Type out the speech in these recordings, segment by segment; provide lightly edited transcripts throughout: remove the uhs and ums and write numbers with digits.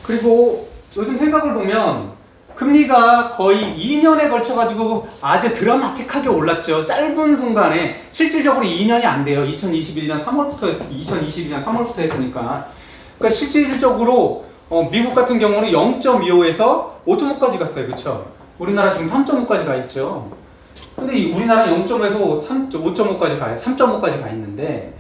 그리고 요즘 생각을 보면 금리가 거의 2년에 걸쳐가지고 아주 드라마틱하게 올랐죠. 짧은 순간에 실질적으로 2년이 안 돼요. 2021년 3월부터 했으니까. 그러니까 실질적으로 미국 같은 경우는 0.25에서 5.5까지 갔어요. 그렇죠? 우리나라 지금 3.5까지 가 있죠. 근데 우리나라는 0.5에서 5.5까지 가요. 3.5까지 가 있는데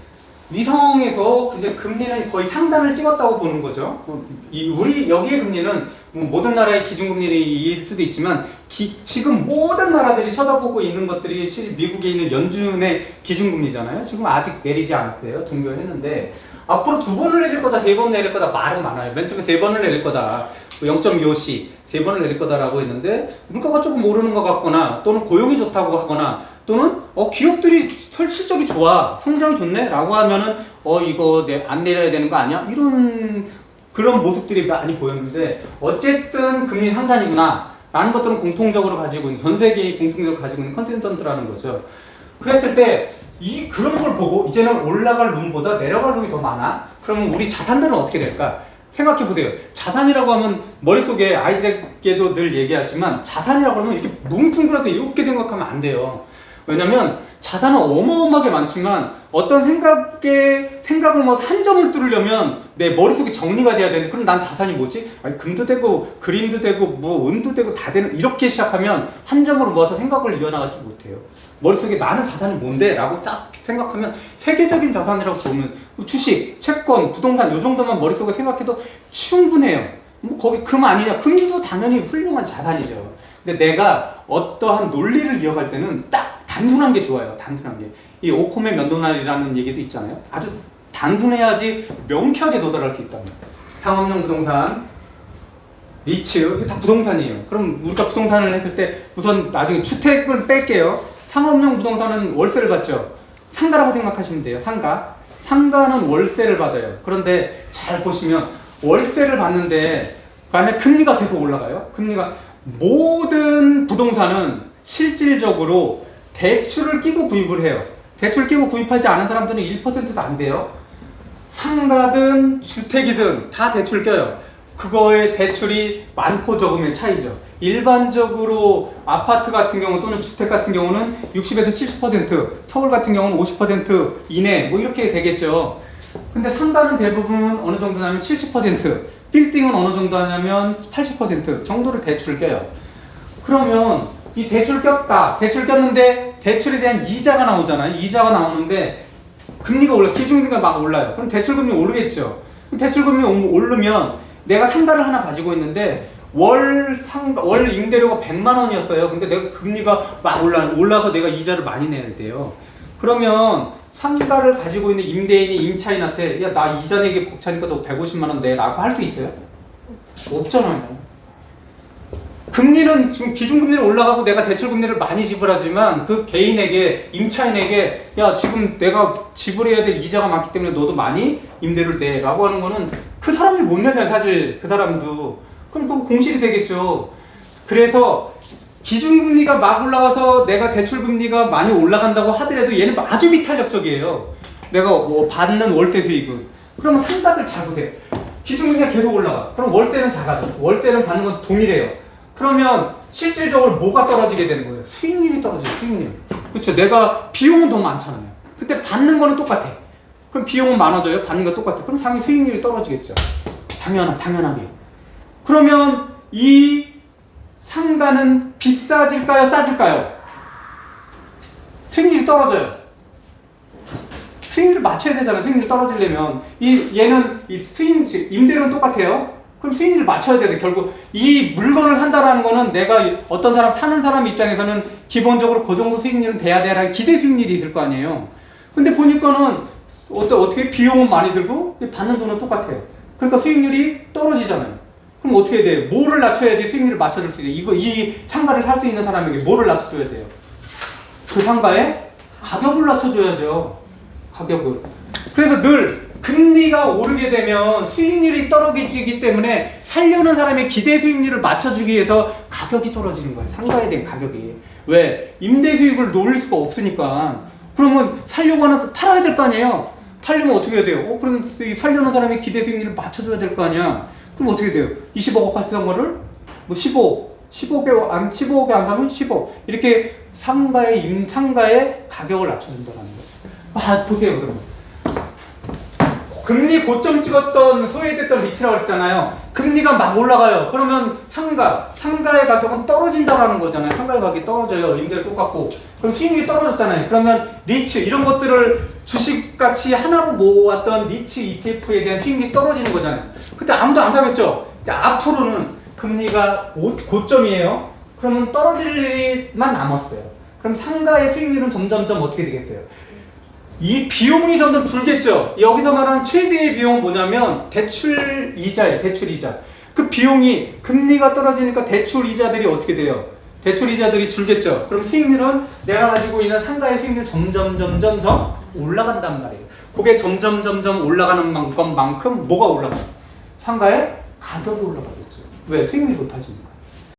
위성에서 이제 금리는 거의 상단을 찍었다고 보는 거죠. 우리 여기의 금리는 모든 나라의 기준금리일 수도 있지만 지금 모든 나라들이 쳐다보고 있는 것들이 실제 미국에 있는 연준의 기준금리잖아요. 지금 아직 내리지 않았어요. 동결했는데 앞으로 2번을 내릴 거다, 3번 내릴 거다 말은 많아요. 맨 처음에 3번을 내릴 거다, 0.25씩 3번을 내릴 거다라고 했는데 물가가 조금 오르는 것 같거나 또는 고용이 좋다고 하거나 또는 기업들이 실적이 좋아, 성장이 좋네 라고 하면은 이거 안 내려야 되는 거 아니야? 이런 그런 모습들이 많이 보였는데 어쨌든 금리 상단이구나 라는 것들은 공통적으로 가지고 있는, 전 세계의 공통적으로 가지고 있는 컨센서스라는 거죠. 그랬을 때 그런 걸 보고 이제는 올라갈 룸보다 내려갈 룸이 더 많아? 그러면 우리 자산들은 어떻게 될까? 생각해 보세요. 자산이라고 하면 머릿속에 아이들에게도 늘 얘기하지만 자산이라고 하면 이렇게 뭉뚱그려서 이렇게 생각하면 안 돼요. 왜냐면 자산은 어마어마하게 많지만 어떤 생각을 뭐 한 점을 뚫으려면 내 머릿속에 정리가 돼야 되는데 그럼 난 자산이 뭐지? 아니, 금도 되고 그림도 되고 뭐 은도 되고 다 되는 이렇게 시작하면 한 점으로 모아서 생각을 이어나가지 못해요. 머릿속에 나는 자산이 뭔데? 라고 딱 생각하면 세계적인 자산이라고 보면 주식, 채권, 부동산 이 정도만 머릿속에 생각해도 충분해요. 뭐 거기 금 아니냐? 금도 당연히 훌륭한 자산이죠. 근데 내가 어떠한 논리를 이어갈 때는 딱 단순한 게 좋아요. 단순한 게. 이 오콤의 면도날이라는 얘기도 있잖아요. 아주 단순해야지 명쾌하게 도달할 수 있다는 거예요. 상업용 부동산, 리츠, 이게 다 부동산이에요. 그럼 우리가 부동산을 했을 때 우선 나중에 주택을 뺄게요. 상업용 부동산은 월세를 받죠. 상가라고 생각하시면 돼요. 상가는 월세를 받아요. 그런데 잘 보시면 월세를 받는데 만약 금리가 계속 올라가요. 모든 부동산은 실질적으로 대출을 끼고 구입을 해요. 대출 끼고 구입하지 않은 사람들은 1%도 안 돼요. 상가든 주택이든 다 대출 껴요. 그거의 대출이 많고 적음의 차이죠. 일반적으로 아파트 같은 경우 또는 주택 같은 경우는 60에서 70%, 서울 같은 경우는 50% 이내 뭐 이렇게 되겠죠. 근데 상가는 대부분 어느 정도냐면 70%, 빌딩은 어느 정도 하냐면 80% 정도를 대출을 껴요. 그러면 이 대출 꼈는데 대출에 대한 이자가 나오잖아요. 이자가 나오는데 금리가 기준금리가 막 올라요. 그럼 대출금리 오르겠죠. 대출금리 오르면 내가 상가를 하나 가지고 있는데 월 임대료가 100만 원이었어요. 근데 내가 금리가 막 올라서 내가 이자를 많이 내야 돼요. 그러면 상가를 가지고 있는 임대인이 임차인한테 야, 나 이자 내기 벅차니까 너 150만 원 내 라고 할 수 있어요? 없잖아요. 금리는 지금 기준금리는 올라가고 내가 대출금리를 많이 지불하지만 그 개인에게, 임차인에게 야, 지금 내가 지불해야 될 이자가 많기 때문에 너도 많이 임대를 내 라고 하는 거는 그 사람이 못 내잖아요. 사실 그 사람도. 그럼 또 공실이 되겠죠. 그래서 기준금리가 막 올라가서 내가 대출금리가 많이 올라간다고 하더라도 얘는 아주 비탄력적이에요. 내가 뭐 받는 월세 수익은. 그러면 상가들 잘 보세요. 기준금리가 계속 올라가. 그럼 월세는 작아져. 월세는 받는 건 동일해요. 그러면 실질적으로 뭐가 떨어지게 되는 거예요? 수익률이 떨어져요. 수익률. 그렇죠. 내가 비용은 더 많잖아요. 근데 받는 거는 똑같아. 그럼 비용은 많아져요. 받는 거 똑같아. 그럼 당연히 수익률이 떨어지겠죠. 당연하게. 그러면 이 상가는 비싸질까요? 싸질까요? 수익률이 떨어져요. 수익률을 맞춰야 되잖아요. 수익률이 떨어지려면 얘는 임대료는 똑같아요. 그럼 수익률을 맞춰야 돼요. 결국 이 물건을 산다라는 거는 내가 어떤 사는 사람 입장에서는 기본적으로 그 정도 수익률은 돼야 돼라는 기대 수익률이 있을 거 아니에요. 근데 보니까는 어떻게 비용은 많이 들고 받는 돈은 똑같아요. 그러니까 수익률이 떨어지잖아요. 그럼 어떻게 돼요? 뭐를 낮춰야지 수익률을 맞춰줄 수 있어요? 이 상가를 살 수 있는 사람에게 뭐를 낮춰줘야 돼요? 그 상가의 가격을 낮춰줘야죠. 가격을. 그래서 늘 금리가 오르게 되면 수익률이 떨어지기 때문에 살려는 사람의 기대 수익률을 맞춰주기 위해서 가격이 떨어지는 거예요. 상가에 대한 가격이. 왜? 임대 수익을 놀릴 수가 없으니까. 그러면 살려고 하는 팔아야 될 거 아니에요. 팔리면 어떻게 해야 돼요? 그럼 이 살려는 사람이 기대 수익률을 맞춰줘야 될 거 아니야. 그럼 어떻게 돼요? 20억 같은 거를 뭐 15억에 안 사면 15억. 이렇게 상가의 가격을 낮춰준다는 거예요. 보세요, 그러면. 금리 고점 찍었던 소외됐던 리츠라고 했잖아요. 금리가 막 올라가요. 그러면 상가의 가격은 떨어진다라는 거잖아요. 상가의 가격이 떨어져요. 임대료 똑같고. 그럼 수익률이 떨어졌잖아요. 그러면 리츠 이런 것들을 주식같이 하나로 모았던 리츠 ETF에 대한 수익률이 떨어지는 거잖아요. 그때 아무도 안 사겠죠. 근데 앞으로는 금리가 고점이에요. 그러면 떨어질 일만 남았어요. 그럼 상가의 수익률은 점점점 어떻게 되겠어요? 이 비용이 점점 줄겠죠. 여기서 말하는 최대의 비용은 뭐냐면 대출 이자예요. 대출 이자. 그 비용이 금리가 떨어지니까 대출 이자들이 어떻게 돼요? 대출 이자들이 줄겠죠. 그럼 수익률은 내가 가지고 있는 상가의 수익률 점점 올라간단 말이에요. 그게 점점 올라가는 만큼 뭐가 올라가요? 상가의 가격이 올라가겠죠. 왜? 수익률이 높아지니까.